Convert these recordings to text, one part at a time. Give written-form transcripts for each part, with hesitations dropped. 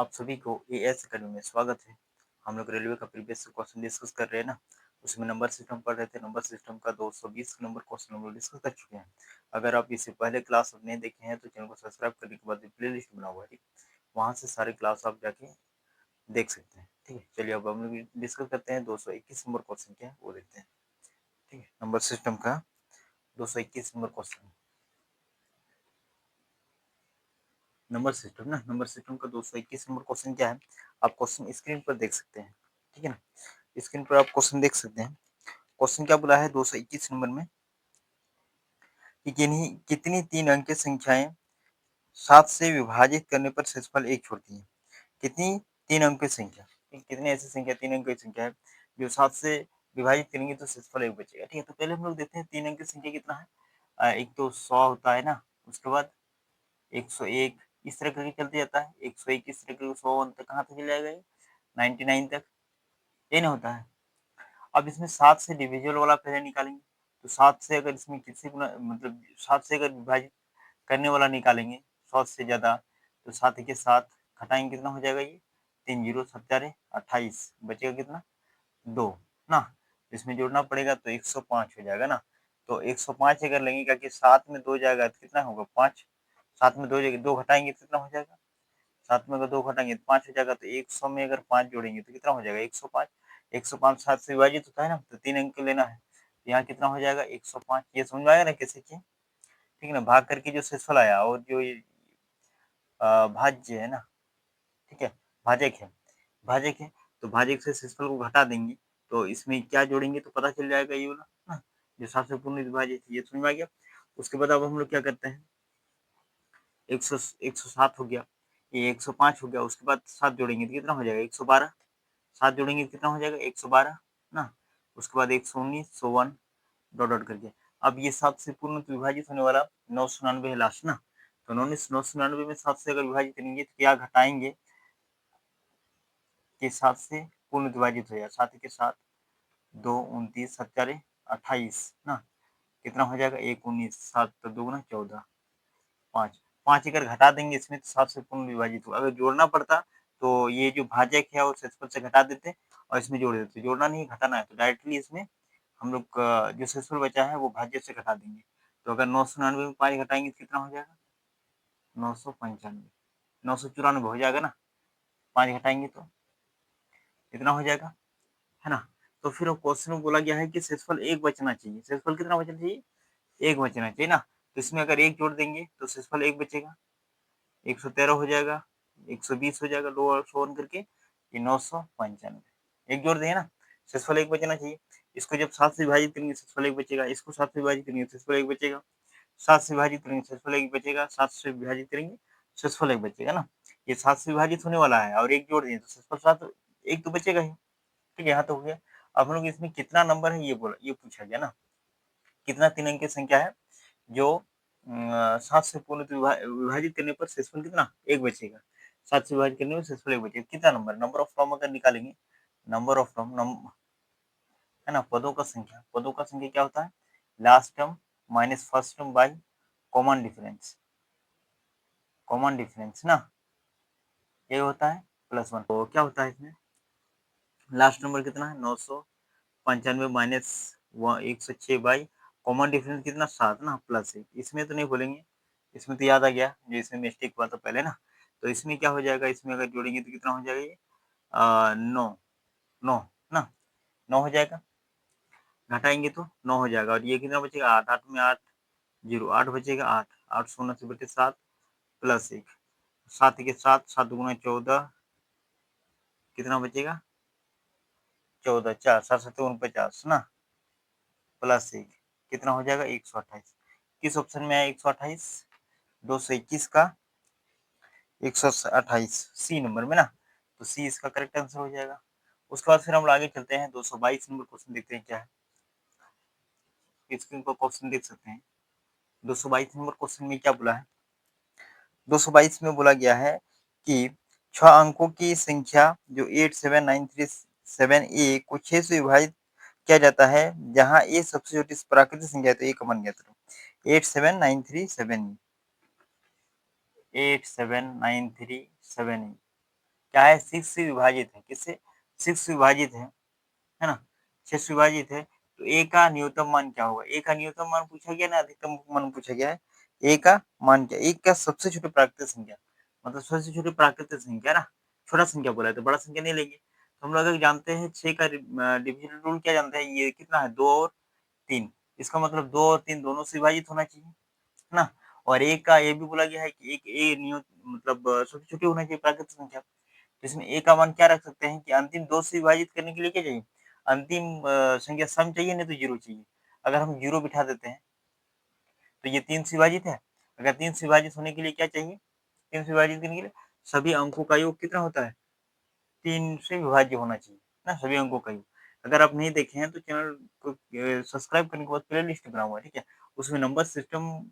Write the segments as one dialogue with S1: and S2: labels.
S1: आप सभी को एएस अकेडमी में स्वागत है। हम लोग रेलवे का प्रीवियस क्वेश्चन डिस्कस कर रहे हैं ना, उसमें नंबर सिस्टम पढ़ रहे थे। नंबर सिस्टम का 220 नंबर क्वेश्चन हम लोग डिस्कस कर चुके हैं। अगर आप इससे पहले क्लास नहीं देखे हैं तो चैनल को सब्सक्राइब करने के बाद प्ले लिस्ट बना हुआ है, वहाँ से सारे क्लास आप जाके देख सकते हैं। ठीक है, चलिए अब हम लोग डिस्कस करते हैं 221 नंबर क्वेश्चन क्या है वो देखते हैं। ठीक है, नंबर सिस्टम का 221 नंबर क्वेश्चन, नंबर सिस्टम का 221 नंबर क्वेश्चन क्या है, आप क्वेश्चन स्क्रीन पर देख सकते हैं। ठीक है ना, स्क्रीन पर आप क्वेश्चन देख सकते हैं। क्वेश्चन क्या बोला है 221 नंबर में कि कितनी 3 अंक की संख्याएं 7 से विभाजित करने पर शेषफल 1 छोड़ती हैं। कितनी 3 अंक की संख्या, कितनी ऐसी संख्या 3 अंक की संख्या है जो 7 से विभाजित करेंगे तो शेषफल 1 बचेगा। ठीक है, तो पहले हम लोग देखते हैं 3 अंक की संख्या कितना है। एक तो 100 होता है ना, उसके बाद 101, इस तरह करके चलते जाता है। 101 इस तरह करके 101 तक कहाँ तक चल जाएगा ये, 99 तक, ये ना होता है। अब इसमें 7 से डिविजिबल वाला पहले निकालेंगे, तो 7 से अगर इसमें किसी गुना मतलब 7 से अगर विभाजित करने वाला निकालेंगे 100 से ज़्यादा, तो 7 के साथ घटाएंगे कितना हो जाएगा ये, 3 जीरो 7 28, बचेगा कितना 2 ना, इसमें जोड़ना पड़ेगा तो 105 हो जाएगा ना। तो 105 अगर लेंगे क्या कि 7 में 2 जाएगा तो कितना होगा 5, 7 में 2 जगह 2 घटाएंगे तो कितना हो जाएगा, 7 में अगर 2 घटाएंगे तो 5 हो जाएगा। तो 100 में अगर 5 जोड़ेंगे तो कितना हो जाएगा 105। 105 7 से विभाजित होता है ना, तो 3 अंक लेना है, तो यहाँ कितना हो जाएगा 105। ये समझ में आएगा ना कैसे किए, ठीक है ना। भाग करके जो शेषफल आया और जो ये भाज्य है ना, ठीक है, भाजक है, भाजक है, तो भाजक से शेषफल को घटा देंगे तो इसमें क्या जोड़ेंगे तो पता चल जाएगा ये वाला ना, जो 7 से पूर्ण विभाजित, ये समझ में आ गया। उसके बाद अब हम लोग क्या करते हैं, 107 हो गया, ये 105 हो गया, उसके बाद 7 जोड़ेंगे तो कितना हो जाएगा 112, 7 जोड़ेंगे तो कितना हो जाएगा 112 ना, उसके बाद 119 101 डॉट डॉट करके। अब ये 7 से पूर्ण विभाजित होने वाला 999 है लास्ट ना, तो 999 में 7 से अगर विभाजित करेंगे तो क्या घटाएंगे कि 7 से पूर्ण विभाजित हो जाएगा, 7 के साथ 2 29 7 28 ना, कितना हो जाएगा 1 19, 7 तो 2 गुना 14, 5 5 अगर घटा देंगे इसमें तो 7 से पूर्ण विभाजित होगा। अगर जोड़ना पड़ता तो ये जो भाजक है और शेषफल से घटा देते और इसमें जोड़ देते, जोड़ना नहीं घटाना है, तो डायरेक्टली इसमें हम लोग का जो शेषफल बचा है वो भाज्य से घटा देंगे। तो अगर 999 में 5 घटाएंगे तो कितना हो जाएगा 995, 994 हो जाएगा ना, 5 घटाएंगे तो कितना हो जाएगा, है ना। तो फिर क्वेश्चन में बोला गया है कि शेषफल 1 बचना चाहिए। शेषफल कितना बचना चाहिए, 1 बचना चाहिए ना, तो इसमें अगर 1 जोड़ देंगे तो शेषफल 1 बचेगा, 113 हो जाएगा, 120 हो जाएगा, 2 और 100 करके ये 995, 1 जोड़ देंगे ना, शेषफल 1 बचना चाहिए। इसको जब 7 से विभाजित करेंगे शेषफल 1 बचेगा, इसको 7 से विभाजित करेंगे शेषफल 1 बचेगा, 7 से विभाजित करेंगे शेषफल 1 बचेगा, 7 से विभाजित करेंगे शेषफल 1 बचेगा ना। ये 7 से विभाजित होने वाला है और 1 जोड़ दिए तो शेषफल 7, 1 तो बचेगा ही। ठीक है, यहाँ तो हो गया। अब हम लोग इसमें कितना नंबर है ये पूछा गया ना, कितना 3 अंक की संख्या है जो 7 से पूर्ण विभाजित करने पर शेषफल कितना 1 बचेगा, 7 से विभाजित करने पर शेषफल 1 बचेगा। कितना नंबर, नंबर ऑफ टर्म अगर निकालेंगे, नंबर ऑफ टर्म है ना, पदों का संख्या क्या होता है, last term minus first term by common difference, common difference ना, ये होता है +1। तो क्या होता है इसमें लास्ट नंबर कितना है 995 माइनस 106 बाई कॉमन डिफरेंस कितना 7 ना, +1। इसमें तो नहीं बोलेंगे, इसमें तो याद आ गया जो इसमें मिस्टेक हुआ था पहले ना। तो इसमें क्या हो जाएगा, इसमें अगर जोड़ेंगे तो कितना हो जाएगा ये 9 9 ना, 9 हो जाएगा, घटाएंगे तो 9 हो जाएगा और ये कितना बचेगा 8, 8 में 8 जीरो 8 बचेगा, 8 8 सोलह से बचे 7 +1, 7 के साथ 7 गुना 14 कितना बचेगा 14, 4 7 7 49 ना, +1 कितना हो जाएगा 128। किस ऑप्शन में है 128, 221 का 128 सी नंबर में ना, तो सी इसका करेक्ट आंसर हो जाएगा। उसके बाद फिर हम आगे चलते हैं 222 नंबर क्वेश्चन देखते हैं क्या है, स्क्रीन पर क्वेश्चन देख सकते हैं। 222 नंबर क्वेश्चन में क्या बोला है, 222 में बोला गया है कि 6 अंकों की संख्या जो 87937 ए को 6 से विभाजित किया जाता है, जहां ए सबसे छोटी प्राकृतिक संख्या है, तो ए कॉमन गया था 87937 87937 क्या है, 6 से विभाजित है, किससे, 6 से विभाजित है ना, 6 से विभाजित है, तो ए का न्यूनतम मान क्या होगा, ए का न्यूनतम मान पूछा गया ना, अधिकतम मान पूछा गया है, ए का मान क्या, ए का सबसे छोटी प्राकृतिक संख्या, मतलब सबसे छोटी प्राकृतिक संख्या ना, छोटा संख्या बोला है तो बड़ा संख्या नहीं लेंगे। तो हम लोग अगर जानते हैं 6 का डिविजन रूल क्या जानते हैं, ये कितना है, 2 और 3, इसका मतलब 2 और 3 दोनों से विभाजित होना चाहिए, है ना? और ए का ये भी बोला गया है कि एक ए मतलब सबसे छोटी होना चाहिए प्राकृतिक संख्या। तो इसमें ए का मान क्या रख सकते हैं कि अंतिम 2 से विभाजित करने के लिए क्या चाहिए? अंतिम संख्या सम चाहिए, नहीं तो 0 चाहिए। अगर हम 0 बिठा देते हैं, तो ये 3 से विभाजित है। अगर 3 से विभाजित होने के लिए क्या चाहिए? 3 से विभाजित करने के लिए सभी अंकों का योग कितना होता है? 3 से विभाज्य होना चाहिए, ना सभी अंकों का योग। अगर आप नहीं देखे हैं तो चैनल को सब्सक्राइब करने के बाद प्लेलिस्ट बना हुआ है, ठीक है? उसमें नंबर सिस्टम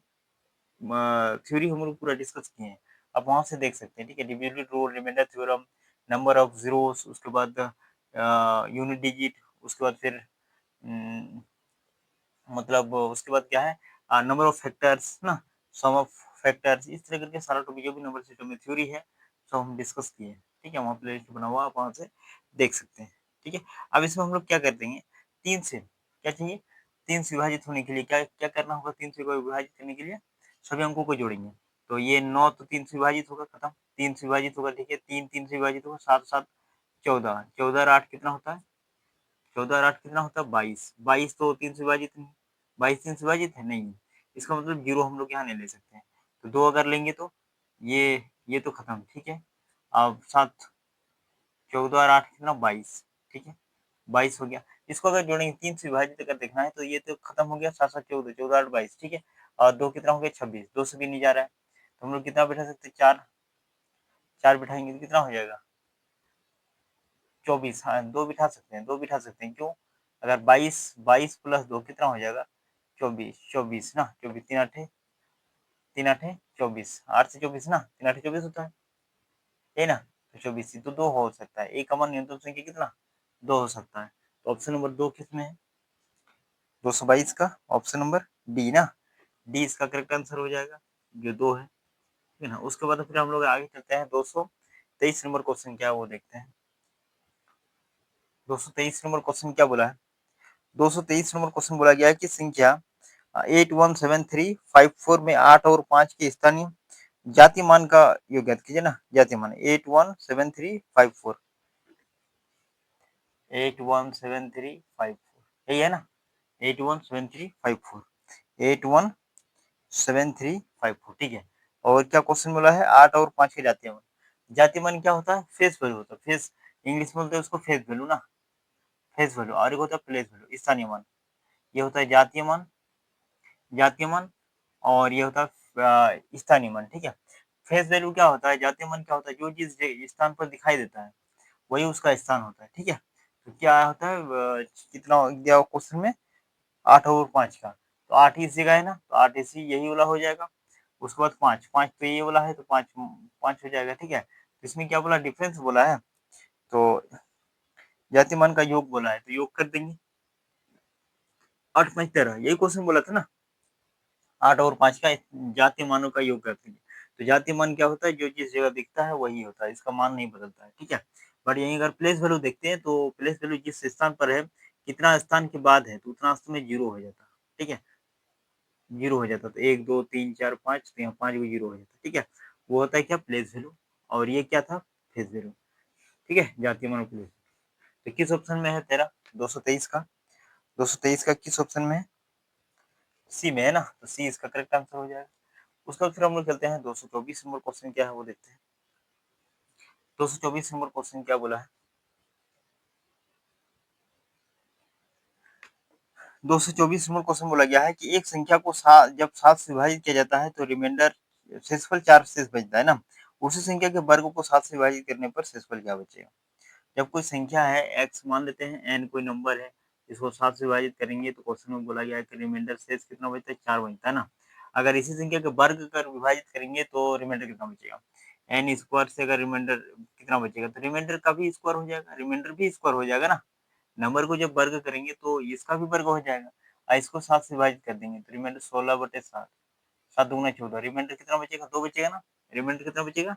S1: थ्योरी हम लोग पूरा डिस्कस किए हैं। आप वहाँ से देख सकते हैं, ठीक है? Divisible rule, remainder theorem, number of zeros, उसके बाद यूनिट डिजिट, उसके बाद फिर उम, मतलब उसके बाद क्या है, नंबर ऑफ फैक्टर्स ना, सम ऑफ फैक्टर्स, इस तरह करके सारा टॉपिक जो भी नंबर सिस्टम में थ्योरी है, सब हम डिस्कस किए हैं, ठीक है? वहाँ प्लेलिस्ट बना हुआ है, आप वहाँ से देख सकते हैं, ठीक है? अब इसमें हम लोग क्या कर देंगे, 3 से क्या चाहिए? 3 से विभाजित होने के लिए क्या क्या करना होगा, 3 से विभाजित करने के लिए सभी अंकों को जोड़ेंगे। तो ये 9 तो 3 से विभाजित होगा, खत्म। 3 से विभाजित होगा, ठीक है? 3 3 से विभाजित होगा, 7 7 14, 14 और 8 कितना होता है? 14 और 8 कितना होता है? 22, 22 तो 3 से विभाजित नहीं, 22 3 से विभाजित है? नहीं। इसका मतलब 0 हम लोग यहाँ नहीं ले सकते हैं। तो 2 अगर लेंगे तो ये तो खत्म, ठीक है? अब 7, 14 और 8 कितना? 22, ठीक है? 22 हो गया। इसको अगर जोड़ेंगे, 3 से विभाजित अगर देखना है तो ये तो खत्म हो गया, 7 7 14, 14 8 22, ठीक है? और 2 कितना हो गया? 26, 2 से भी नहीं जा रहा है। तो हम लोग कितना बिठा सकते हैं? 4, 4 बिठाएँगे तो कितना हो जाएगा? 24, हाँ, 2 बिठा सकते हैं, 2 बिठा सकते हैं, क्यों? अगर 22, 22 प्लस 2 कितना हो जाएगा? 24, 24 ना, 24 3 आठे 24, 8 से 24 ना, 3 आठे 24 होता है ना? तो 24 ही तो 2 हो सकता है। एक का मान न्यूनतम संख्या कितना? 2 हो सकता है। तो ऑप्शन नंबर 2 किसमें है? 222 का ऑप्शन नंबर डी ना, डी इसका करेक्ट आंसर हो जाएगा, जो 2 है। ठीक है ना? उसके बाद फिर हम लोग आगे चलते हैं, 223 नंबर क्वेश्चन क्या है वो देखते हैं। 223 नंबर क्वेश्चन क्या बोला है? 223 नंबर क्वेश्चन बोला गया है कि संख्या 817354 में 8 और 5 के स्थानीय जाति मान का योग ज्ञात कीजिए ना, जाति मान 817354, 817354, यही है ना, 817354, 817354, ठीक है? और क्या क्वेश्चन बोला है? 8 और 5 के जाति मान। जाति मान क्या होता है? फेस वैल्यू होता है, फेस, इंग्लिश में बोलते हैं उसको फेस वैल्यू ना, फेस वैल्यू, और एक होता है प्लेस वैल्यू, स्थानीय मान। ये होता है जातीय मान, जातीय मान, और ये होता है स्थानीय मान, ठीक है? फेस वैल्यू क्या होता है? जातीय मान क्या होता है? जो जिस स्थान पर दिखाई देता है वही उसका स्थान होता है, ठीक है? तो क्या होता है, कितना दिया क्वेश्चन में? 8 और 5 का, तो 8 ही इस जगह है ना, तो 8 इसी यही वाला हो जाएगा। उसके बाद 5, 5 तो ये वाला है, तो 5 5 हो जाएगा, ठीक है? तो इसमें क्या बोला? डिफरेंस बोला है, तो जाति मान का योग बोला है, तो योग कर देंगे। 8 5 13, यही क्वेश्चन बोला था ना, 8 और 5 का जातीय मानों का योग करते हैं। तो जातीय मान क्या होता है? जो जिस जगह दिखता है वही होता है, इसका मान नहीं बदलता है, ठीक है? बट यहीं अगर प्लेस वैल्यू देखते हैं तो प्लेस वैल्यू जिस स्थान पर है, कितना स्थान के बाद है, तो उतना स्थान में 0 हो जाता है, ठीक है? 0 हो जाता, तो 1 2 3 4 5, तो यहाँ 5 भी 0 हो जाता, ठीक है? वो होता है क्या? Place value. और ये क्या था? फेस वैल्यू, ठीक है? जातीय मान और प्लेस। तो किस ऑप्शन में है तेरा 223 का? 223 का किस ऑप्शन में है? सी में है ना, तो सी इसका करेक्ट आंसर हो जाएगा। उसके बाद फिर हम लोग चलते हैं, 224 नंबर क्वेश्चन क्या है वो देखते हैं। 224 नंबर क्वेश्चन क्या बोला है? 224 नंबर क्वेश्चन बोला गया है कि एक संख्या को जब 7 से विभाजित किया जाता है तो रिमाइंडर शेषफल 4 शेष बचता है ना, उसी संख्या के वर्ग को 7 से विभाजित करने पर शेषफल क्या बचेगा? जब कोई संख्या है x, मान लेते हैं n कोई नंबर है, इसको 7 से विभाजित करेंगे तो क्वेश्चन में बोला गया है कि रिमाइंडर शेष कितना बचता है? 4 बचता है ना। अगर इसी संख्या के वर्ग कर विभाजित करेंगे तो रिमाइंडर कितना बचेगा? n स्क्वायर से अगर रिमाइंडर कितना बचेगा? तो रिमाइंडर का भी स्क्वायर हो जाएगा, रिमाइंडर भी स्क्वायर हो जाएगा ना। नंबर को जब वर्ग करेंगे तो इसका भी वर्ग हो जाएगा, और इसको 7 से विभाजित कर देंगे तो रिमाइंडर 16/7, 7 दूना 14, रिमाइंडर कितना बचेगा? 2 बचेगा ना। रिमाइंडर कितना बचेगा?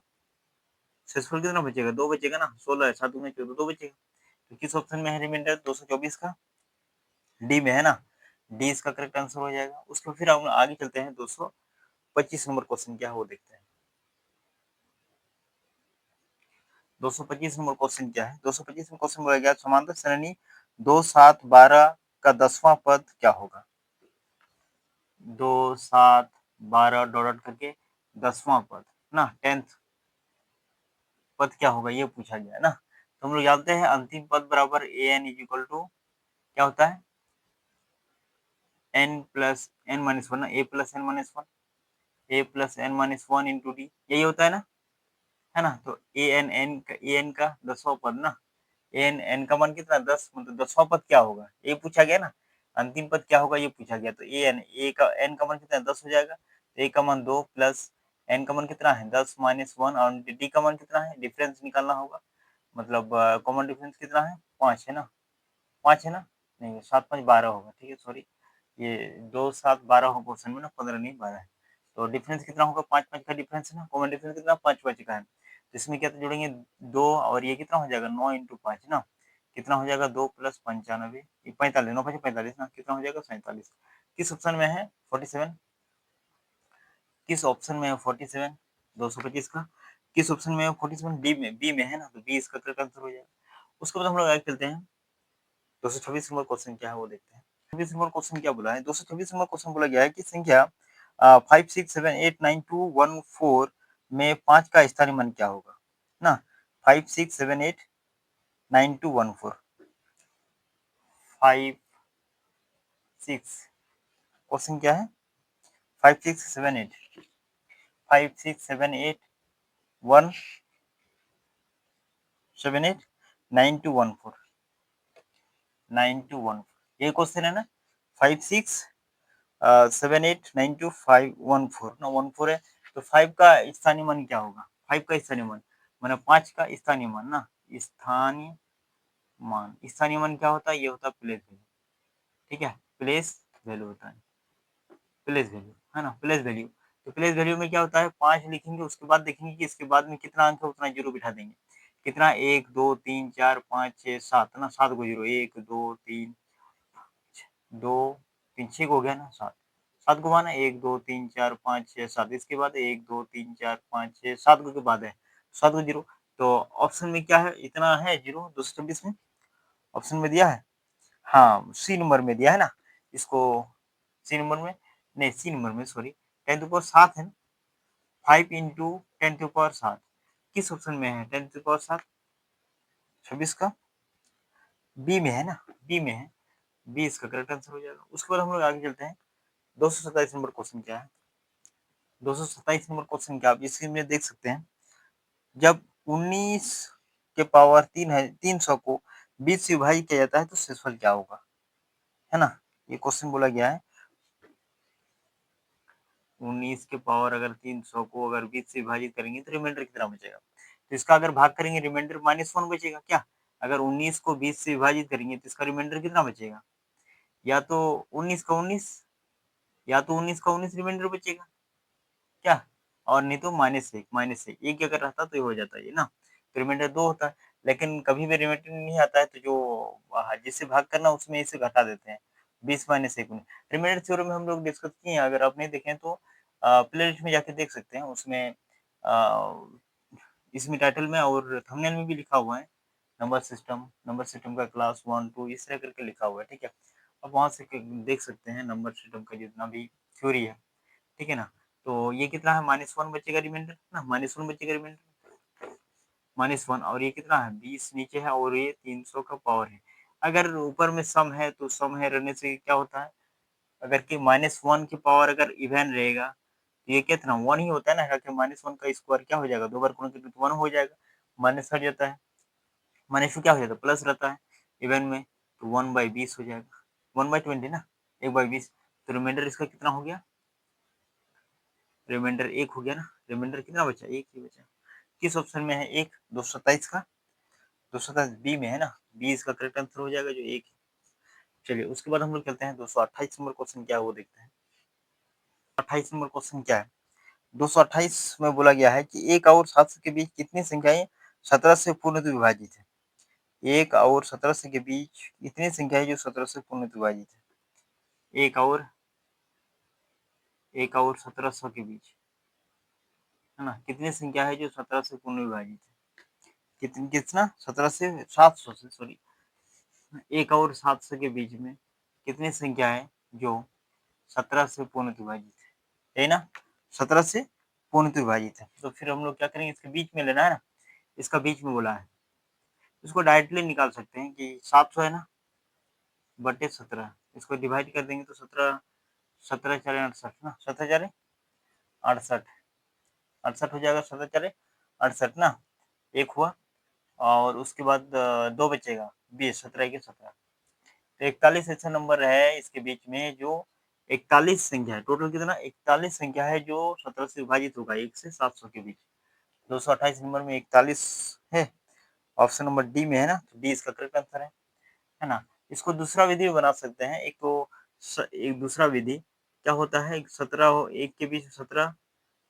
S1: शेषफल कितना बचेगा, 2 बचेगा ना, 16 है, 7 दूनी 14, 2 बचेगा। तो किस ऑप्शन में है रिमाइंडर 224 का? डी में है ना, डी इसका करेक्ट आंसर हो जाएगा। उसके फिर हम आगे चलते हैं, 225 नंबर क्वेश्चन क्या है वो देखते हैं। 225 नंबर क्वेश्चन क्या है? 225 में क्वेश्चन बोला गया समांतर श्रेणी 2, 7, 12 का 10वां पद क्या होगा? 2, 7, 12 डॉट डॉट करके 10वां पद ना, 10th पद क्या होगा ये पूछा गया है ना। तो हम लोग जानते हैं अंतिम पद बराबर a n is equal to क्या होता है, n plus n minus one, a plus n minus one, a plus n minus one into d, यही होता है ना। तो ए एन का 10वां पद ना, एन का मान कितना 10, मतलब 10वां पद क्या होगा ये पूछा गया ना। अंतिम पद क्या होगा ये पूछा गया, तो एन का मान कितना 10 हो जाएगा, तो ए का मान 2 प्लस एन का मान कितना है 10 माइनस वन, और डी का मान कितना है, डिफरेंस निकालना होगा, मतलब कॉमन डिफरेंस कितना है 5 है ना, 5 है ना, नहीं 7 5 12 होगा, ठीक है सॉरी, ये 2 7 12 हो क्वेश्चन में ना, 15 नहीं 12 है। तो डिफरेंस कितना होगा, 5 5 का डिफरेंस है ना, कॉमन डिफरेंस कितना 5 5 का है। तो इसमें क्या जोड़ेंगे 2, और ये कितना हो जाएगा 9 इंटू 5 ना, कितना हो जाएगा 2 प्लस 95, ये 45, 9 5 45 ना, कितना हो जाएगा 47। किस ऑप्शन में है 47, किस ऑप्शन में है 47, 225 का किस ऑप्शन में है 47, बी में है ना, तो बी इसका करेक्ट आंसर हो जाएगा। उसके बाद हम लोग आगे चलते हैं, 226 नंबर क्वेश्चन क्या है वो देखते हैं। 26 नंबर क्वेश्चन क्या बोला है, 226 नंबर क्वेश्चन बोला गया है कि संख्या 56789214 में 5 का स्थानीय मान क्या होगा ना, 56789214, 56 क्वेश्चन क्या है, 5678 5678 9214 ये क्वेश्चन है ना, 567892 514 ना, 14 है, तो 5 का स्थानीय मान क्या होगा, 5 का स्थानीय मान माने 5 का स्थानीय मान ना, स्थानीय मान क्या होता है, ये होता है प्लेस वैल्यू, ठीक है, प्लेस वैल्यू होता है, प्लेस वैल्यू है ना, प्लेस वैल्यू। तो प्लेस वैल्यू में क्या होता है 5 लिखेंगे, उसके बाद देखेंगे कि इसके बाद में कितना अंक है, उतना जीरो बिठा देंगे, कितना 1 2 3 4 5 6 7 ना, 7 को जीरो, 1 2 3 2 3 6 हो गया ना, 7 7 को माना 1 2 3 4 5 6 7, इसके बाद 1 2 3 4 5 6 7 के बाद है 7 को जीरो। तो ऑप्शन में क्या है, इतना है जीरो 226 में, ऑप्शन में दिया है, हाँ सी नंबर में दिया है ना, इसको सी नंबर में, नहीं सी नंबर में सॉरी, 10 टू पावर 7 है ना, 5 इंटू 10 टू पावर 7, किस ऑप्शन में है 10 टू पावर 7, 26 का बी में है ना, बी में है, बी इसका करेक्ट आंसर हो जाएगा। उसके बाद हम लोग आगे चलते हैं, 227 नंबर क्वेश्चन क्या है, 227 नंबर क्वेश्चन क्या आप स्क्रीन में देख सकते हैं, जब 19 के पावर 3 है 300 को 20 से विभाजित किया जाता है तो शेषफल क्या होगा, है ना, ये क्वेश्चन बोला गया है, 19 के पावर अगर 300 को अगर 20 से विभाजित करेंगे तो रिमाइंडर कितना बचेगा, तो इसका अगर भाग करेंगे रिमाइंडर -1 बचेगा क्या, अगर 19 को 20 से विभाजित करेंगे तो इसका रिमाइंडर कितना बचेगा, या तो 19 का 19, या तो 19 का 19 रिमाइंडर बचेगा क्या, और नहीं तो -1 एक अगर रहता तो ये हो जाता है ना, तो रिमाइंडर 2 होता है, लेकिन कभी भी रिमाइंडर नहीं आता है तो जो जिससे भाग करना उसमें इसे घटा देते हैं, 20 -1 में। रिमाइंडर थ्योरम में हम लोग डिस्कस किए हैं, अगर आप नहीं देखें तो प्लेलिस्ट में जाके देख सकते हैं, उसमें इसमें टाइटल में और थंबनेल में भी लिखा हुआ है, नंबर सिस्टम का क्लास 1 2 इस तरह करके लिखा हुआ है, ठीक है, आप वहाँ से देख सकते हैं नंबर सिस्टम का जितना भी थ्योरी है, ठीक है ना। तो ये कितना है -1 बचेगा रिमाइंडर ना, -1 बचेगा रिमाइंडर, -1, और ये कितना है 20 नीचे है, और ये 300 का पावर है, अगर ऊपर में सम है तो सम है रहने से क्या होता है, अगर कि -1 की पावर अगर इवन रहेगा तो ये कितना 1 ही होता है ना, क्योंकि -1 का स्क्वायर क्या हो जाएगा, 2 बार गुणा करेंगे तो 1 हो जाएगा, माइनस हट जाता है, माइनस क्या हो जाता है प्लस रहता है इवन में, तो 1/20 हो जाएगा, 1/20 ना, 1/20, तो रिमाइंडर इसका कितना हो गया, रिमाइंडर 1 हो गया ना, रिमाइंडर कितना बचा, 1 ही बचा। किस ऑप्शन में है 1, 227 का, 227 बी में है ना, बी इसका करेक्ट आंसर हो जाएगा जो 1 है। चलिए उसके बाद हम लोग चलते हैं 228 नंबर क्वेश्चन क्या है वो देखते हैं। 28 नंबर क्वेश्चन क्या है, 228 में बोला गया है कि 1 और 700 के बीच कितनी संख्याएं 17 से पूर्णतः विभाजित है। 1 और 1700 के बीच इतनी संख्या है जो 17 से पूर्णतः विभाजित है। 1 और 1700 के बीच, है ना, कितनी संख्या है जो 17 से पूर्ण विभाजित है? कितना 17 से 700 से, सॉरी, 1 और 700 के बीच में कितनी संख्या है जो 17 से पूर्ण विभाजित है ना? 17 से पूर्ण विभाजित है। तो फिर हम लोग क्या करेंगे, इसके बीच में लेना है ना, इसका बीच में बोला है, इसको डायरेक्टली निकाल सकते हैं कि 700 है ना, बटे 17, इसको डिवाइड कर देंगे तो 17 17 चारे 68 ना, 17 चारे 68, 68 हो जाएगा, 17 चारे 68 ना, एक हुआ, और उसके बाद 2 बचेगा, 20, 17 के 17, तो 41 ऐसा नंबर है इसके बीच में जो 41 संख्या है। टोटल कितना 41 संख्या है जो 17 से विभाजित होगा, 1 से 700 के बीच। 228 नंबर में 41 है, ऑप्शन नंबर डी में है ना, तो डी इसका करेक्ट आंसर है ना। इसको दूसरा विधि भी बना सकते हैं। एक तो एक दूसरा विधि क्या होता है, 17 एक के बीच 17,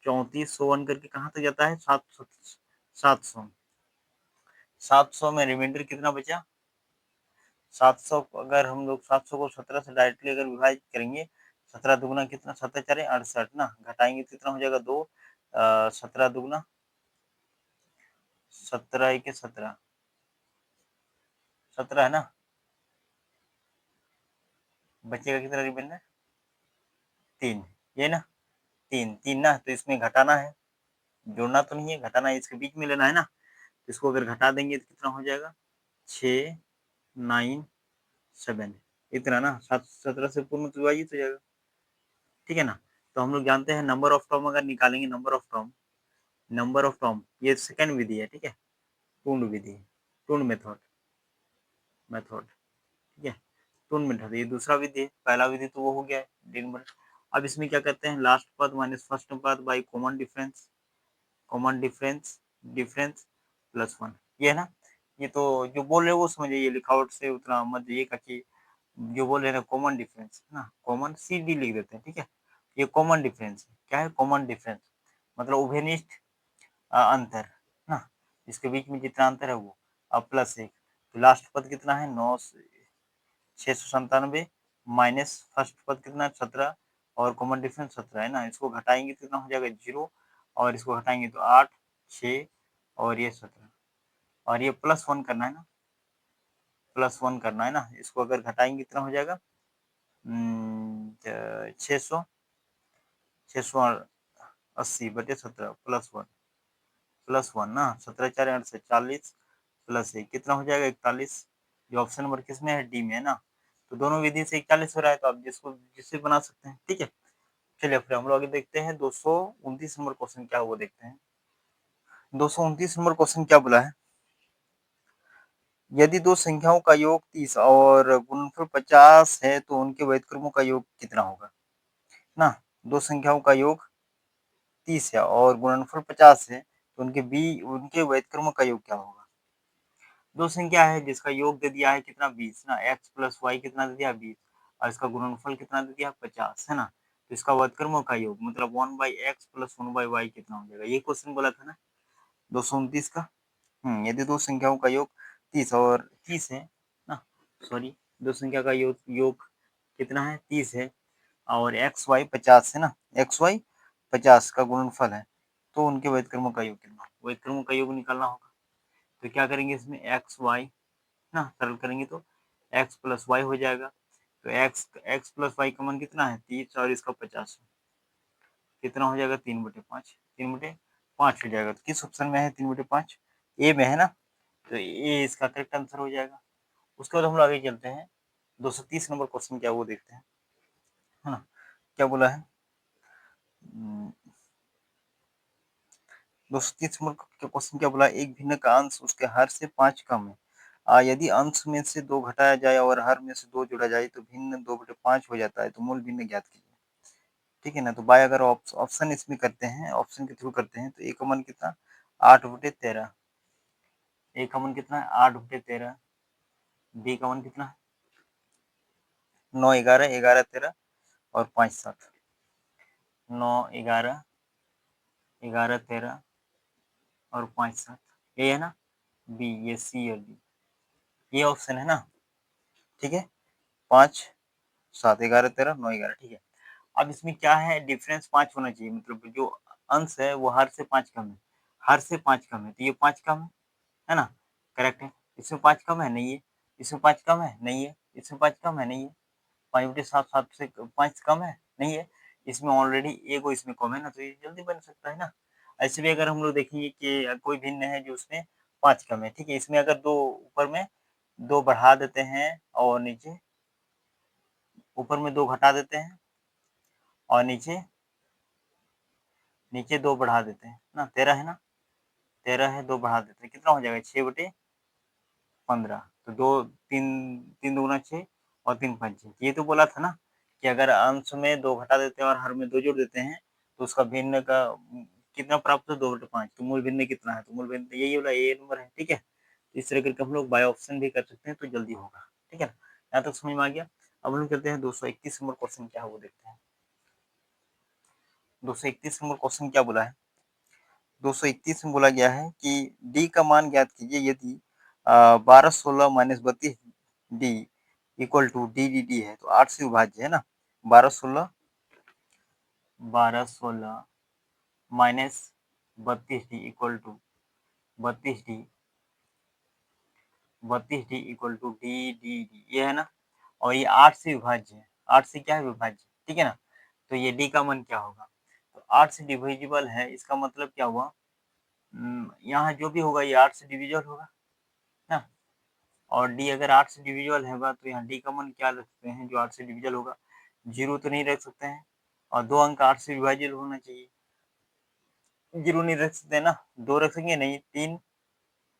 S1: 34, 100 करके कहाँ तक जाता है, 700, 700, 700 में रिमाइंडर कितना बचा, 700, अगर हम लोग 700 को 17 से डायरेक्टली अगर विभाजित करेंगे, 17 दुगुना कितना, 17 चारे 68 ना, घटाएंगे तो कितना हो जाएगा, 2, 17 दुगुना 17 एक 17, 17 है ना, बचेगा कितना रिमाइंडर, 3, ये ना, 3 3 ना, तो इसमें घटाना है, जोड़ना तो नहीं है, घटाना है, इसके बीच में लेना है ना, इसको अगर घटा देंगे तो कितना हो जाएगा, 6, 9, 7, इतना ना, 17 से पूर्ण विभाजित हो जाएगा, ठीक है ना। तो हम लोग जानते हैं नंबर ऑफ टर्म अगर निकालेंगे, नंबर ऑफ टर्म, ये सेकंड विधि है, ठीक है, पूर्ण विधि, पूर्ण मेथड, ठीक है, पूर्ण मेथड, ये दूसरा विधि है, पहला विधि तो वो हो गया है। अब इसमें क्या कहते हैं, लास्ट पद माइनस फर्स्ट पद by common difference, difference plus 1, ये है ना। ये तो जो बोल रहे हो वो समझिए, ये लिखावट से उतना मत ये कच्ची, जो बोल रहे हैं कॉमन डिफरेंस ना, कॉमन सी डी लिख देते हैं, ठीक है, ये कॉमन डिफरेंस है। क्या है कॉमन डिफरेंस, मतलब उभयनिष्ठ अंतर ना, इसके बीच में जितना अंतर है वो, अब प्लस 1, तो लास्ट पद कितना है, 9, 697, माइनस फर्स्ट पद कितना है, 17, और कॉमन डिफरेंस 17 है ना, इसको घटाएंगे तो कितना हो जाएगा, 0, और इसको घटाएंगे तो 8, 6, और ये 17, और ये प्लस 1 करना है ना, प्लस 1 करना है ना, इसको अगर घटाएंगे कितना हो जाएगा, 600, 680 बटे 17 प्लस वन ना, 17 चार 68, 40 प्लस 1 कितना हो जाएगा, 41, जो ऑप्शन नंबर किसमें है, डी में है ना। तो दोनों विधि से 41 हो रहा है, तो आप जिसको जिससे बना सकते हैं, ठीक है। चलिए फिर हम लोग आगे देखते हैं 229 नंबर क्वेश्चन क्या है वो देखते हैं। 229 नंबर क्वेश्चन क्या बोला है, यदि दो संख्याओं का योग 30 और गुणनफल 50 है तो उनके व्युत्क्रमों का योग कितना होगा ना। दो संख्याओं का योग 30 है और गुणनफल 50 है तो उनके व्युत्क्रमों का योग क्या होगा। दो संख्या है जिसका योग दे दिया है कितना, 20 ना, x प्लस वाई कितना दे दिया, 20, और इसका गुणनफल कितना दे दिया, 50 है ना। तो इसका व्युत्क्रमों का योग मतलब 1/x प्लस 1/y कितना हो जाएगा, ये क्वेश्चन बोला था ना 229 का। यदि दो संख्याओं का योग 30 और 30 है ना, सॉरी, दो संख्या का योग कितना है, 30 है, और एक्स वाई 50 है ना, एक्स वाई 50 का गुणनफल है, तो उनके व्युत्क्रमों का योग कितना, व्युत्क्रमों का योग निकालना होगा। तो क्या करेंगे इसमें, एक्स वाई ना, सरल करेंगे तो एक्स प्लस वाई हो जाएगा, तो एक्स प्लस वाई का मान कितना है, 30, और इसका 50, कितना हो जाएगा, 3/5, 3/5 हो जाएगा। तो किस ऑप्शन में है 3/5, ए में है ना, तो ये इसका करेक्ट आंसर हो जाएगा। उसके बाद हम लोग आगे चलते हैं, 230 नंबर क्वेश्चन क्या वो देखते हैं, है ना। क्या बोला है, 230 नंबर क्वेश्चन क्या बोला, एक भिन्न का अंश उसके हर से 5 कम है, यदि अंश में से 2 घटाया जाए और हर में से 2 जोड़ा जाए तो भिन्न 2/5 हो जाता है, तो मूल भिन्न ज्ञात कीजिए, ठीक है ना। तो बाय अगर ऑप्शन इसमें करते हैं, ऑप्शन के थ्रू करते हैं, तो ए का मान कितना, 8/13, ए का मान कितना है, 8/13, बी का मान कितना है, 9, 11, 11, 13, और 5, 7, 9, 11, 11 13 और 5 7, ये है ना बी, ये सी और डी, ये ऑप्शन है ना, ठीक है। 5 7 11 13 9 11, ठीक है। अब इसमें क्या है, डिफरेंस 5 होना चाहिए, मतलब जो अंश है वो हर से 5 कम है, हर से 5 कम है, तो ये 5 कम है ना, करेक्ट है। इसमें 5 कम है, नहीं है। इसमें 5 कम है, नहीं है। इसमें 5 कम है, नहीं है। 5/7 7 से 5 कम है, नहीं है। इसमें ऑलरेडी एगो इसमें कम है ना, तो ये जल्दी बन सकता है ना। ऐसे भी अगर हम लोग देखेंगे कि कोई भिन्न है जो उसमें 5 कम है, ठीक है। इसमें अगर 2 ऊपर में 2 बढ़ा देते हैं और नीचे ऊपर में 2 घटा देते हैं और नीचे नीचे 2 बढ़ा देते हैं ना, 13 है ना, 13 है, 2 बढ़ा देते हैं, कितना हो जाएगा 6/15। तो 2 3 3 दूना 6 और 3 पंचे, ये तो बोला था ना कि अगर अंश में 2 घटा देते हैं और हर में 2 जोड़ देते हैं तो उसका भिन्न का कितना प्राप्त हो, 2/5। तो मूल भिन्न कितना है, तो मूल भिन्न यही वाला ए नंबर है, ठीक है। तो इस तरह करके हम लोग बाय ऑप्शन भी कर सकते हैं, तो जल्दी होगा, ठीक है ना। यहाँ तक समझ में आ गया। अब हम करते हैं 231 नंबर क्वेश्चन क्या है वो देखते हैं। 231 नंबर क्वेश्चन क्या बोला है, 231 में बोला गया है कि डी का मान ज्ञात कीजिए यदि 12 16 minus 32 D equal to D D D है, तो 8 से विभाज्य है ना। 12 16 minus 32 D equal to 32 D equal to D D D, ये है ना। और ये 8 से विभाज्य है, 8 से क्या है विभाज्य, ठीक है ना। तो ये डी का मान क्या होगा, तो 8 से डिविजिबल है, इसका मतलब क्या हुआ, यहाँ जो भी होगा ये 8 से डिविजिबल होगा ना। और डी अगर 8 से डिविजिबल होगा तो यहाँ डी का मान क्या रख सकते हैं जो 8 से डिविजिबल होगा, 0 तो नहीं रख सकते हैं। और 2 अंक 8 से विभाजित होना चाहिए, 0 नहीं रख सकते ना, 2 रख सकेंगे नहीं, 3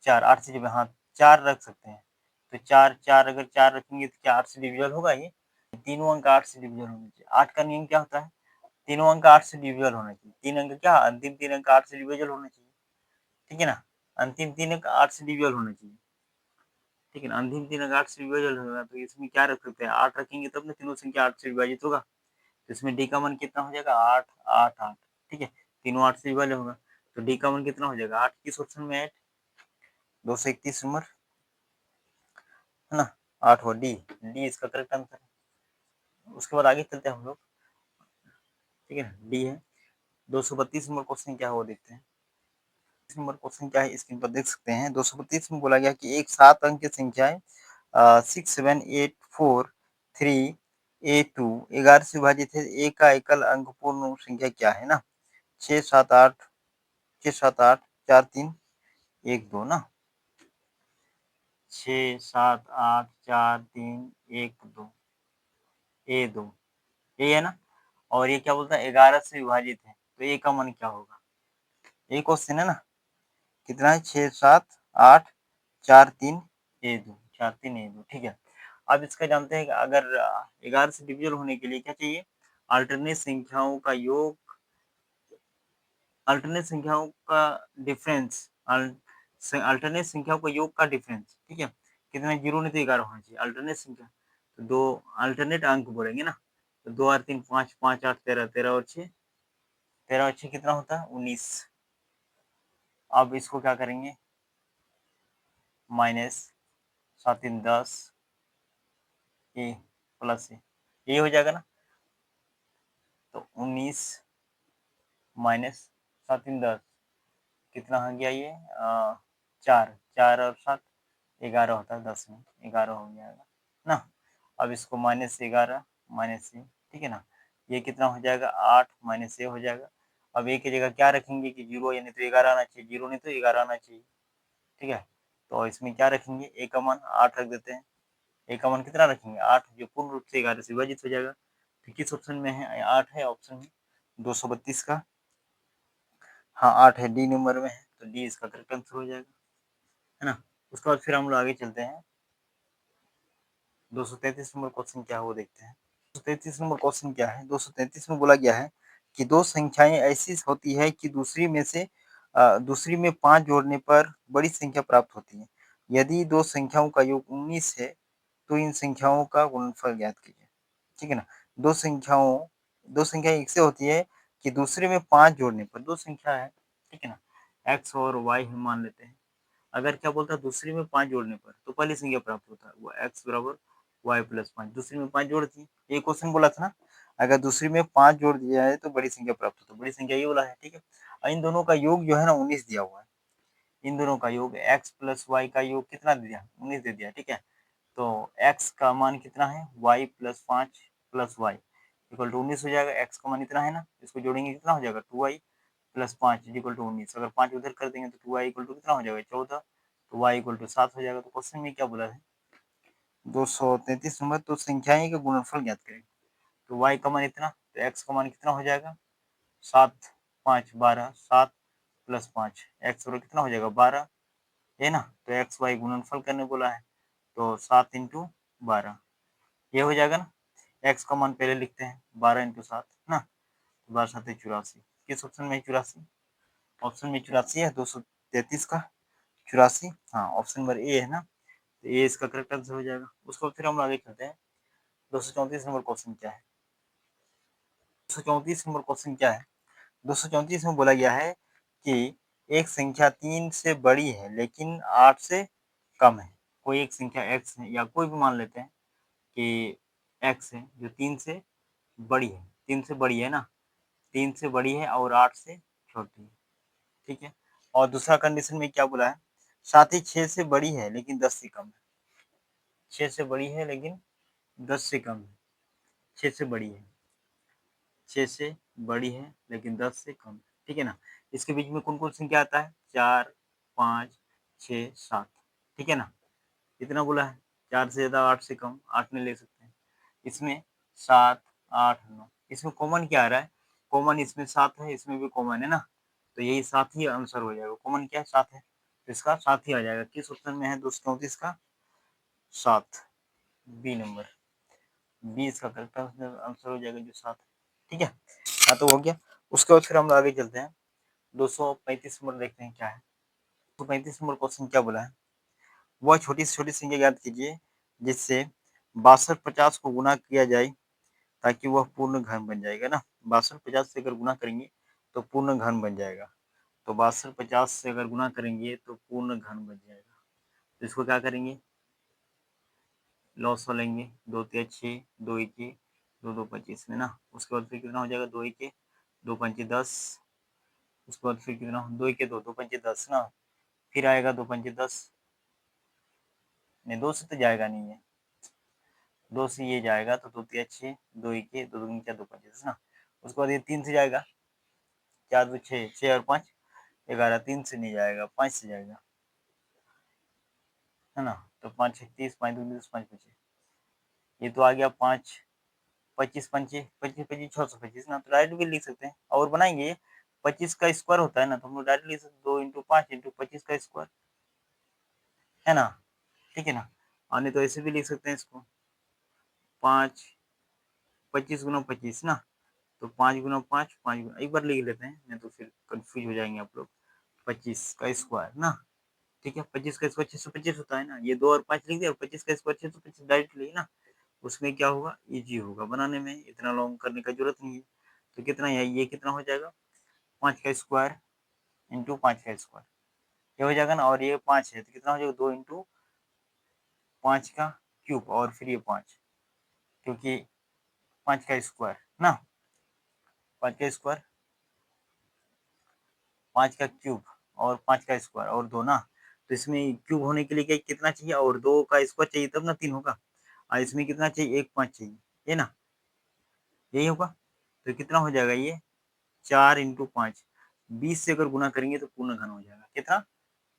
S1: 4 8 से, हाँ 4 रख सकते हैं। तो 4 4 अगर 4 रखेंगे तो क्या 8 से डिविजिबल होगा, ये तीनों अंक 8 से डिविजिबल होना चाहिए। 8 का नियम क्या होता है, तीनों अंक 8 से डिविजिबल होना चाहिए। 3 अंक क्या, अंतिम 3 अंक 8 से डिविजिबल होना चाहिए, ठीक है ना। अंतिम 3 अंक 8 से डिविजिबल होना चाहिए, ठीक है ना। अंतिम 3 अंक 8 से विभाजन होगा, तो इसमें क्या रख सकते हैं, 8 रखेंगे तब ना तीनों संख्या 8 से विभाजित होगा। तो इसमें डी का मान कितना हो जाएगा, 8 8 8, ठीक है। तीनों 8 से विभाज्य होगा, तो डी का मान कितना हो जाएगा, 8 किस ऑप्शन में 8, 231 नंबर है ना, 8 हो डी, डी इसका करेक्ट आंसर है। उसके बाद आगे चलते हैं हम लोग, ठीक है ना, डी है। 232 नंबर क्वेश्चन क्या है वो देखते हैं। नंबर क्वेश्चन क्या है स्क्रीन पर देख सकते हैं। 232 में बोला गया कि एक 7 अंक की संख्याएं 6 7 8 4 3 11 से विभाजित है, ए का एकल अंक पूर्ण संख्या क्या है ना, 6 7 8 6 7 8 4 3 1 2 ना, 6 7 8 4 3 1 2, ए 2, ये है ना। और ये क्या बोलता है 11 से विभाजित है, तो ए का मान क्या होगा, ये क्वेश्चन है ना। कितना है 6 7 8 4 3 ए 2, 4 3 ए 2, ठीक है। अब इसका जानते हैं कि अगर 11 से डिविजन होने के लिए क्या चाहिए, अल्टरनेट संख्याओं का योग, अल्टरनेट संख्याओं का डिफरेंस, अल्टरनेट संख्याओं का योग का डिफरेंस, ठीक है। कितना, 0 नहीं तो 11 होना चाहिए अल्टरनेट संख्या, तो 2 अल्टरनेट अंक बोलेंगे ना। तो 2 और 3 5 5 8 13 13 और 6, 13 और 6 कितना होता है 19। अब इसको क्या करेंगे, माइनस 7 3 10 ए प्लस ये हो जाएगा ना। तो 19 माइनस 7 3 10 कितना हो गया ये, 4 4 और 7 11 होता है, 10 में 11 हो जाएगा ना। अब इसको -11 माइनस ए, ठीक है ना। ये कितना हो जाएगा 8 माइनस ए हो जाएगा। अब ए की जगह क्या रखेंगे कि 0 यानी तो 11 आना चाहिए, 0 नहीं तो 11 आना चाहिए, ठीक है। तो इसमें क्या रखेंगे, ए का मान 8 रख देते हैं। ए का मान कितना रखेंगे 8, जो पूर्ण रूप से 11 से विभाजित हो जाएगा। तो किस ऑप्शन में है, 8 है ऑप्शन में 232 का, हाँ 8 है, डी नंबर में है, तो डी इसका करेक्ट आंसर हो जाएगा, है ना। उसके बाद फिर हम लोग आगे चलते हैं। 233 नंबर क्वेश्चन क्या है वो देखते हैं। 233 नंबर क्वेश्चन क्या है, 233 में बोला गया है कि दो संख्याएं ऐसी होती है कि दूसरी में 5 जोड़ने पर बड़ी संख्या प्राप्त होती है। यदि दो संख्याओं का योग 19 है तो इन संख्याओं का गुणनफल ज्ञात कीजिए, ठीक है ना। दो संख्याएं एक से होती है कि दूसरे में 5 जोड़ने पर, दो संख्या है, ठीक है ना, x और y हम मान लेते हैं। अगर क्या बोलता है दूसरी में 5 जोड़ने पर तो पहली संख्या प्राप्त होता है, वो x बराबर y प्लस 5, दूसरी में 5 जोड़ दी, ये क्वेश्चन बोला था ना, अगर दूसरी में 5 जोड़ दिया है तो बड़ी संख्या प्राप्त होता है, बड़ी संख्या ये वाला है, ठीक है। और इन दोनों का योग जो है ना 19 दिया हुआ है, इन दोनों का योग x प्लस y का योग कितना दे दिया, 19 दे दिया, ठीक है। तो x का मान कितना है, y plus 5 plus y equal to 19 हो जाएगा, x का मान इतना है ना, इसको जोड़ेंगे कितना हो जाएगा 2y प्लस 5 इक्वल टू 19, अगर 5 उधर कर देंगे तो 2y इक्वल टू कितना हो जाएगा 14, तो y इक्वल टू 7 हो जाएगा। तो क्वेश्चन में क्या बोला है 233 नंबर, तो संख्याएं का गुणनफल ज्ञात करें। तो y का मान इतना, तो x का मान कितना हो जाएगा 7 5 12, 7 प्लस 5 x बराबर कितना हो जाएगा 12 है ना, तो एक्स वाई गुणनफल करने बोला है, तो 7 इंटू 12 ये हो जाएगा ना। एक्स का मान पहले लिखते हैं 12 इंटू 7 ना, 12 7 84, किस ऑप्शन में 84, ऑप्शन में 84 है 233 का 84, हाँ ऑप्शन नंबर ए है ना, तो ये इसका करेक्ट आंसर हो जाएगा। उसको फिर हम आगे चलते हैं, 234 नंबर क्वेश्चन क्या है, 234 नंबर क्वेश्चन क्या है, 234 में बोला गया है कि एक संख्या 3 से बड़ी है लेकिन 8 से कम है। कोई एक संख्या x है या कोई भी मान लेते हैं कि x है जो 3 से बड़ी है, 3 से बड़ी है ना, 3 से बड़ी है और 8 से छोटी है, ठीक है। और दूसरा कंडीशन में क्या बोला है, साथ ही 6 से बड़ी है लेकिन 10 से कम है, 6 से बड़ी है लेकिन 10 से कम है, 6 से बड़ी है, 6 से बड़ी है लेकिन 10 से कम, ठीक है ना। इसके बीच में कौन कौन संख्या आता है, 4 5 6 7, ठीक है ना, इतना बोला है। 4 से ज़्यादा 8 से कम 8 नहीं ले सकते हैं, इसमें 7 8 9, इसमें कॉमन क्या आ रहा है, कॉमन इसमें 7 है, इसमें भी कॉमन है ना, तो यही 7 ही आंसर हो जाएगा, कॉमन क्या है 7 है, तो इसका 7 ही आ जाएगा। किस ऑप्शन में है 234 का 7, बी नंबर, बी इसका करेक्ट आंसर हो जाएगा जो 7 है, ठीक है। हाँ तो हो गया। उसके बाद फिर हम आगे चलते हैं, 235 नंबर देखते हैं क्या है। 235 नंबर क्वेश्चन क्या बोला है, वह छोटी से छोटी संख्या याद कीजिए जिससे 62 50 को गुना किया जाए ताकि वह पूर्ण घन बन जाएगा ना, 62 50 से अगर गुना करेंगे तो पूर्ण घन बन जाएगा, तो 62 50 से अगर गुना करेंगे तो पूर्ण घन बन जाएगा। तो इसको क्या करेंगे, लॉस लेंगे, 2 3 6 2 1 2 2 25 में ना, उसके बाद फिर कितना हो जाएगा 2 1 2 5 10, उसके बाद फिर कितना 2 1 2 2 5 10 ना, फिर आएगा 2 5 10, नहीं 2 से तो जाएगा नहीं है, 2 से ये जाएगा तो 2 3 6 2 1 2 2 4 2 5 10 ना, उसके बाद ये 3 से जाएगा, 4 2 6 6 और 5 11, 3 से नहीं जाएगा 5 से जाएगा, है ना, तो 5 6 30 5 2 10 5 25, ये तो आ गया 5 25 25 25 25 625 ना, तो डायरेक्ट भी लिख सकते हैं और बनाएंगे 25 का स्क्वायर होता है ना, तो हम लोग डायरेक्ट लिख सकते 2 इंटू 5 इंटू 25 का स्क्वायर, है ना, ठीक है ना। और नहीं तो ऐसे भी लिख सकते हैं इसको 5 25 गुना 25 ना, तो 5 गुना 5 5 गुना, एक बार लिख लेते हैं नहीं तो फिर कंफ्यूज हो जाएंगे आप लोग, 25 का स्क्वायर ना, ठीक है, 25 का स्क्वायर 625 होता है ना, ये 2 और 5 लिख दिया और 25 का स्क्वायर 625 डायरेक्ट लिखे ना, उसमें क्या होगा इजी होगा बनाने में, इतना लॉन्ग करने का जरूरत नहीं है। तो कितना है ये कितना हो जाएगा 5 का स्क्वायर इंटू 5 का स्क्वायर, ये हो जाएगा ना, और ये 5 है तो कितना हो जाएगा 2 इंटू 5 का क्यूब और फिर ये 5, क्योंकि 5 का स्क्वायर ना, 5 का स्क्वायर 5 का क्यूब और 5 का स्क्वायर और 2 ना, तो इसमें क्यूब होने के लिए क्या कितना चाहिए और 2 का स्क्वायर चाहिए तब ना 3 होगा, और इसमें कितना चाहिए 1 5 चाहिए, ये ना, यही होगा, तो कितना हो जाएगा ये 4 इंटू 5, 20 से अगर गुना करेंगे तो पूर्ण घन हो जाएगा, कितना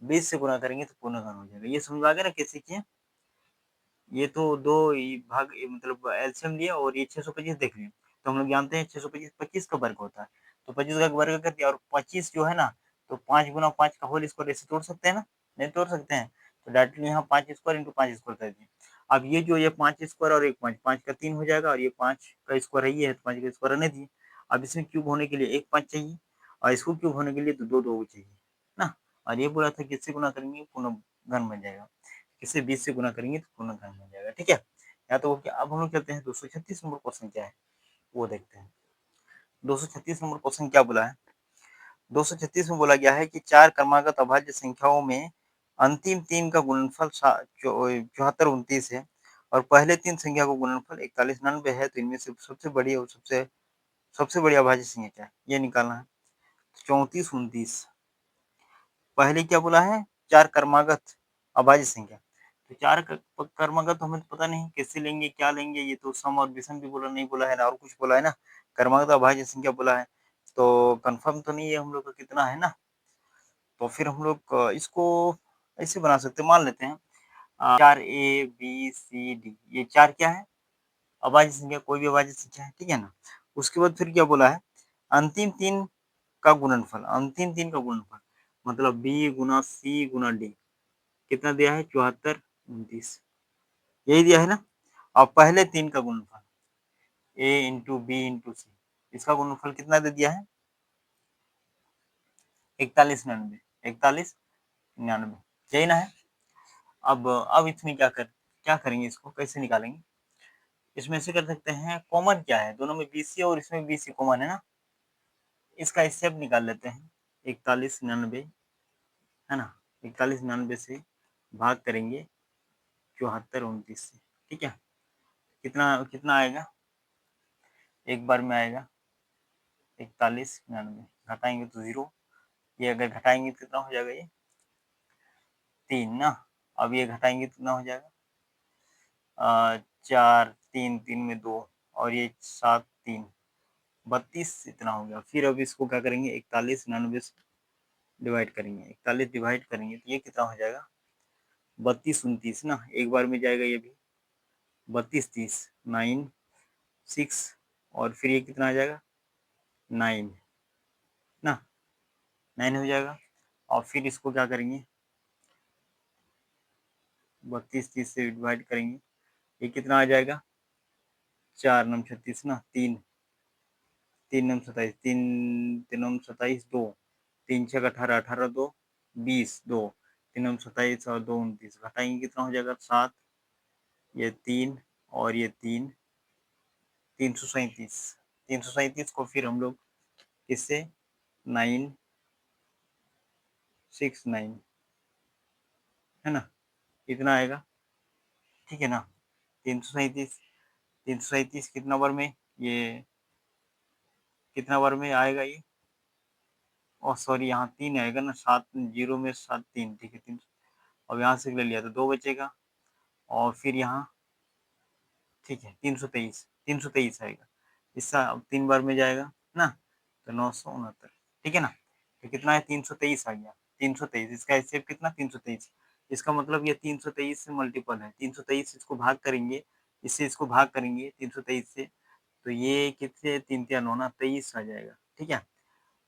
S1: 20 से गुना करेंगे तो पूर्ण घन हो जाएगा। ये समझ आ गया ना कैसे किए, ये तो दो भाग मतलब एलसीएम लिया और ये 625 देख लिया, तो हम लोग जानते हैं 625 25 का वर्ग होता है, तो 25 का वर्ग कर दिया और 25 जो है ना, तो 5 गुना 5 का होल स्क्वायर ऐसे तोड़ सकते हैं ना, नहीं तोड़ सकते हैं, तो डायरेक्टली यहाँ 5 स्क्वायर इंटू 5 स्क्वायर कर दिए। अब ये जो ये 5 स्क्वायर और एक 5 5 का 3 हो जाएगा और ये 5 का स्क्वायर है, ये है तो 5 का स्क्वायर रहने दिए। अब इसमें क्यूब होने के लिए एक 5 चाहिए और इसको क्यूब होने के लिए तो दो दो चाहिए ना, और ये बोला था किससे गुना करेंगे पूर्ण घन बन जाएगा, इसे 20 से गुना करेंगे तो पूर्ण घन बन जाएगा, ठीक है। या तो क्या, अब हम लोग चलते हैं 236 नंबर क्वेश्चन क्या है वो देखते हैं। 236 नंबर क्वेश्चन क्या बोला है? 236 में बोला गया है कि 4 क्रमागत अभाज्य संख्याओं में अंतिम 3 का गुणनफल 7429 है और पहले 3 संख्या का गुणनफल 4199 है, तो इनमें से सबसे बड़ी और सबसे बड़ी अभाज्य संख्या क्या है? ये निकालना है। 3429 पहले क्या बोला है? 4 क्रमागत अभाज्य संख्या। तो 4 क्रमागत तो हमें तो पता नहीं कैसे लेंगे, क्या लेंगे, ये तो सम और विषम भी बोला नहीं बोला है ना और कुछ बोला है ना, क्रमागत अभाज्य संख्या बोला है, तो कंफर्म तो नहीं है हम लोग का कितना है ना। तो फिर हम लोग इसको ऐसे बना सकते हैं, मान लेते हैं 4 ए बी सी डी, ये 4 क्या है? अभाज्य संख्या, कोई भी अभाज्य संख्या है, ठीक है ना। उसके बाद फिर क्या बोला है? अंतिम 3 का गुणनफल, अंतिम 3 का गुणनफल मतलब बी गुना सी गुना डी कितना दिया है? 7429, यही दिया है ना। अब पहले 3 का गुणनफल ए इंटू बी इंटू सी, इसका गुणनफल कितना दे दिया है? 4199, 4199, यही ना है। अब इसमें क्या करेंगे, इसको कैसे निकालेंगे? इसमें से कर सकते हैं, कॉमन क्या है दोनों में? बीसी और इसमें बीसी कॉमन है ना, इसका स्टेप निकाल लेते हैं। 4199 है ना, 4199 से भाग करेंगे 7429 से, ठीक है। कितना कितना आएगा? एक बार में आएगा 4199, घटाएंगे तो 0, ये अगर घटाएंगे तो कितना हो जाएगा? ये 3 ना। अब ये घटाएंगे तो कितना हो जाएगा? 4, 3, 3 में 2 और ये 7, 3, 32 इतना हो गया। फिर अब इसको क्या करेंगे? 4199 से डिवाइड करेंगे, 41 डिवाइड करेंगे तो ये कितना हो जाएगा? 3229 ना, एक बार में जाएगा ये भी 32 30 9 6 और फिर ये कितना आ जाएगा? 9 ना, 9 हो जाएगा। और फिर इसको क्या करेंगे? 32 30 से डिवाइड करेंगे, ये कितना आ जाएगा? 4 9 36 ना, 3 3 9 27, 3 3 9 27, 2 3 6 18, 18 2 20, 2 3 9 27 और 2 29, घटाएंगे कितना हो जाएगा? 7, ये 3 और ये 3, 337, 337 को फिर हम लोग किससे? 969 है ना, इतना आएगा, ठीक है ना। 337, 337 कितना बार में? ये कितना बार में आएगा ये? और सॉरी, यहाँ 3 आएगा ना, 7 0 में 7 3, ठीक है 3। अब यहाँ से ले लिया तो 2 बचेगा और फिर यहाँ, ठीक है 323, 323 आएगा, इसका अब 3 बार में जाएगा ना, तो 969, ठीक है ना। तो कितना है? 323 आ गया, 323, इसका एचसीएफ कितना? 323, इसका मतलब ये 323 से मल्टीपल है, 323 इसको भाग करेंगे, इससे इसको भाग करेंगे 323 से, तो ये कितने? 3 3 9 ना, 23 आ जाएगा, ठीक है।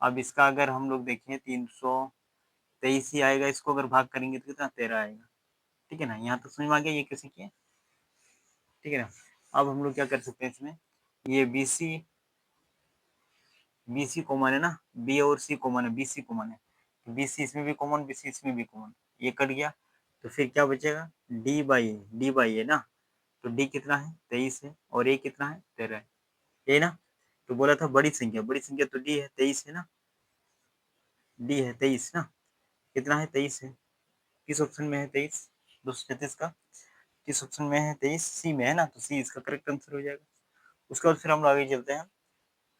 S1: अब इसका अगर हम लोग देखें 323 ही आएगा, इसको अगर भाग करेंगे तो कितना? 13 आएगा, ठीक है ना। यहाँ तो समझ में आ गया ये कैसे किया, ठीक है ना। अब हम लोग क्या कर सकते हैं इसमें, ये बी सी कॉमन है ना, बी और सी कॉमन है, बी सी कॉमन है, बी सी इसमें भी कॉमन, बी सी इसमें भी कॉमन, ये कट गया, तो फिर क्या बचेगा? डी बाई ए ना, तो डी कितना है? 23 है और ए कितना है? 13 है, ये ना। तो बोला था बड़ी संख्या तो डी है, 23 है ना, डी है 23 ना, कितना है? 23 है। किस ऑप्शन में है 23? 236 का किस ऑप्शन में है? 23 सी में है ना, तो सी इसका करेक्ट आंसर हो जाएगा। उसके बाद फिर हम आगे चलते हैं,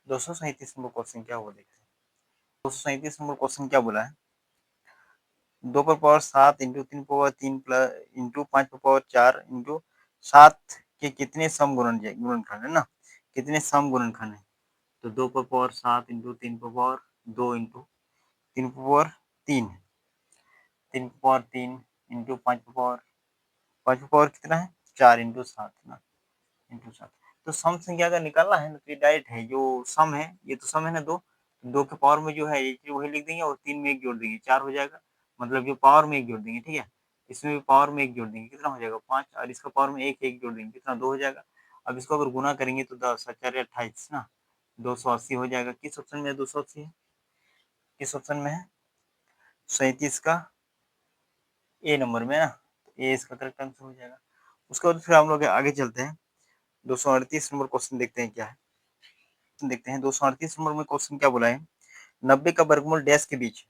S1: 237 नंबर क्वेश्चन क्या हुआ देखते हैं। 237 नंबर क्वेश्चन क्या बोला है? 2 पर power 7 into 3 power 3 plus into 5 पर पावर 4 इंटू 7 के कितने सम गुणनखंड है ना, कितने सम गुणनखंड है? तो 2 पर पावर 7 इंटू 3 पर पावर 2 इंटू 3 पर पावर 3, 3 पर पावर 3 इंटू 5 पर पावर, 5 पर पावर कितना है? 4 इंटू 7 ना, इंटू 7। तो सम संख्या अगर निकालना है ना, तो ये डायरेक्ट है, जो सम है ये तो सम है ना, 2 2 के पावर में जो है ये वही लिख देंगे और 3 में 1 जोड़ देंगे, 4 हो जाएगा, मतलब जो पावर में 1 जोड़ देंगे, ठीक है। इसमें भी पावर में 1 जोड़ देंगे, कितना हो जाएगा? 5, और इसका पावर में 1 1 जोड़ देंगे, कितना? 2 हो जाएगा। अब इसको अगर गुना करेंगे तो 10 4 28 ना, 280 हो जाएगा। किस ऑप्शन में 280 है? किस ऑप्शन में है? 37 का ए नंबर में ना, ए इसका करेक्ट आंसर हो जाएगा। उसके बाद फिर हम लोग आगे चलते हैं, 238 नंबर क्वेश्चन देखते हैं क्या है। क्वेश्चन देखते हैं। 238 नंबर में क्वेश्चन क्या बोला है, 90 का वर्गमूल डैश के बीच,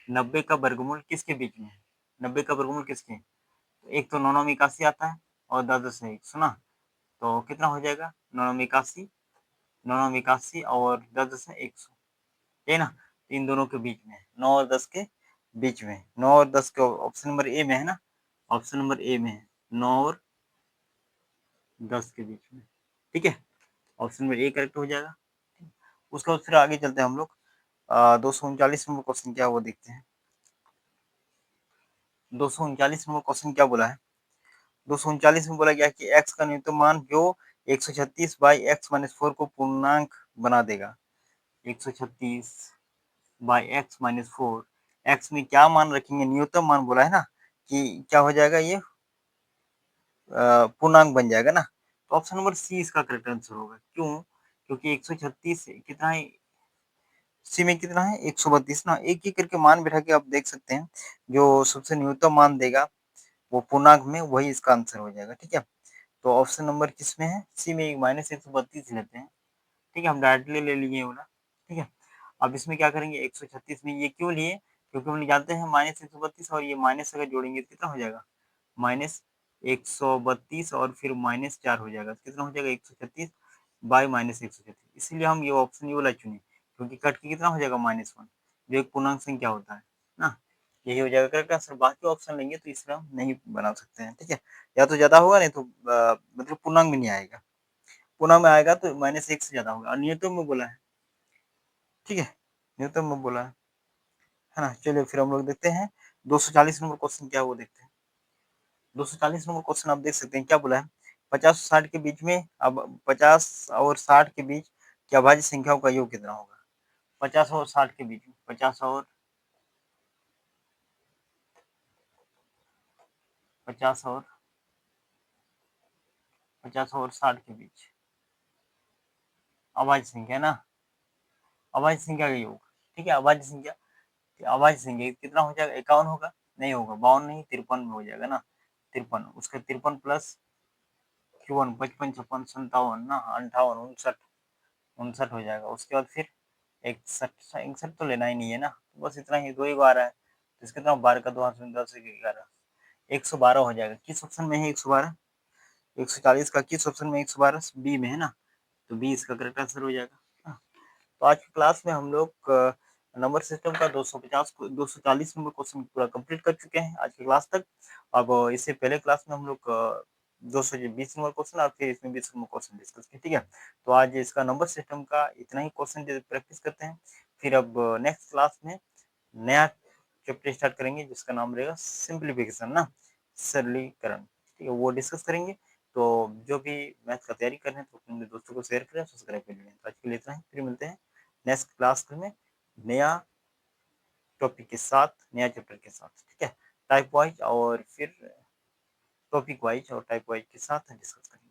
S1: 90 का वर्गमूल किसके बीच में है, 90 का वर्गमूल किसके, एक तो 9 9 81 आता है और 10 10 है 100 ना, तो कितना हो जाएगा 9 9 81, 9 9 81 और 10 10 है 100, है ना, इन दोनों के बीच में, 9 और 10 के बीच में, 9 और 10 के ऑप्शन नंबर ए में है ना, ऑप्शन नंबर ए में है 9 और 10 के बीच में, ठीक है, ऑप्शन नंबर ए करेक्ट हो जाएगा। उसके बाद फिर आगे चलते हैं हम लोग, 239 नंबर क्वेश्चन क्या है वो देखते हैं। 239 नंबर क्वेश्चन क्या बोला है, 239 में बोला गया कि x का न्यूनतम मान जो 136 बाई एक्स माइनस फोर को पूर्णांक बना देगा, 136 by x minus four, x में क्या मान रखेंगे, न्यूनतम मान बोला है ना, कि क्या हो जाएगा ये पूर्णांक बन जाएगा ना, तो ऑप्शन नंबर सी इसका करेक्ट आंसर होगा। क्यों, क्योंकि 136 कितना है, सी में कितना है 132 ना, एक एक करके मान बिठा के आप देख सकते हैं, जो सबसे न्यूनतम मान देगा वो पूर्णांक में, वही इसका आंसर हो जाएगा, ठीक है। तो ऑप्शन नंबर किसमें है, सी में, माइनस 132 लेते हैं, ठीक है, हम डायरेक्टली ले लिए वाला, ठीक है। अब इसमें क्या करेंगे, 136 में ये क्यों लिए, क्योंकि हम जानते हैं माइनस 132 और ये माइनस अगर जोड़ेंगे तो कितना हो जाएगा, माइनस 132 और फिर माइनस 4 हो जाएगा, कितना हो जाएगा 136 बाई माइनस 136, इसीलिए हम ये ऑप्शन ये वाला चुने, क्योंकि कट के कितना हो जाएगा -1, जो एक पूर्णांक संख्या होता है ना, यही हो जाएगा करेक्ट आंसर। बाकी ऑप्शन लेंगे तो इसमें हम नहीं बना सकते हैं, ठीक है, या तो ज्यादा होगा नहीं तो मतलब पूर्णांक में नहीं आएगा, पूर्णांक में आएगा तो -1 से ज्यादा होगा, और न्यूनतम में बोला है, ठीक है, न्यूनतम में बोला है ना। चलिए फिर हम लोग देखते हैं 240 नंबर क्वेश्चन क्या है वो देखते हैं। 240 नंबर क्वेश्चन आप देख सकते हैं क्या बोला है, 50 और 60 के बीच में, अब 50 और 60 के बीच की अभाज्य संख्याओं का योग कितना होगा, 50 और 60 के बीच में, 50 और 50 और 60 के बीच अभाज्य संख्या ना, अभाज्य संख्या का योग, ठीक है, अभाज्य संख्या, अभाज्य संख्या कितना हो जाएगा, 51 होगा, नहीं होगा, 52 नहीं 53 में हो जाएगा ना, 53, उसका 53 प्लस Q1 55 56 57 ना 58 59 59 हो जाएगा, उसके बाद फिर 61 61 तो लेना ही नहीं है ना, बस इतना ही, दो ही बार है, तो इसके तरफ 12 का 2 हाथ में 10 11 112 हो जाएगा, किस ऑप्शन में है 112, 140 का किस ऑप्शन में 112, बी में है ना, तो बी इसका करेक्ट आंसर हो जाएगा। हाँ, तो आज की क्लास में हम लोग नंबर सिस्टम का 250 240 नंबर क्वेश्चन पूरा कंप्लीट कर चुके हैं आज की क्लास तक। अब इससे पहले क्लास में हम लोग 220 नंबर क्वेश्चन और फिर इसमें 20 नंबर क्वेश्चन डिस्कस किए, ठीक है। तो आज इसका नंबर सिस्टम का इतना ही क्वेश्चन प्रैक्टिस करते हैं, फिर अब नेक्स्ट क्लास में नया चैप्टर स्टार्ट करेंगे जिसका नाम रहेगा सिंप्लीफिकेशन ना, सरलीकरण, ठीक है, वो डिस्कस करेंगे। तो जो भी मैथ का तैयारी कर रहे हैं तो अपने दोस्तों को शेयर करें, सब्सक्राइब कर लें। तो आज के लिए इतना ही, फिर मिलते हैं नेक्स्ट क्लास में नया टॉपिक के साथ, नया चैप्टर के साथ, ठीक है, टाइप वाइज और फिर टॉपिक वाइज और टाइप वाइज के साथ डिस्कस करेंगे।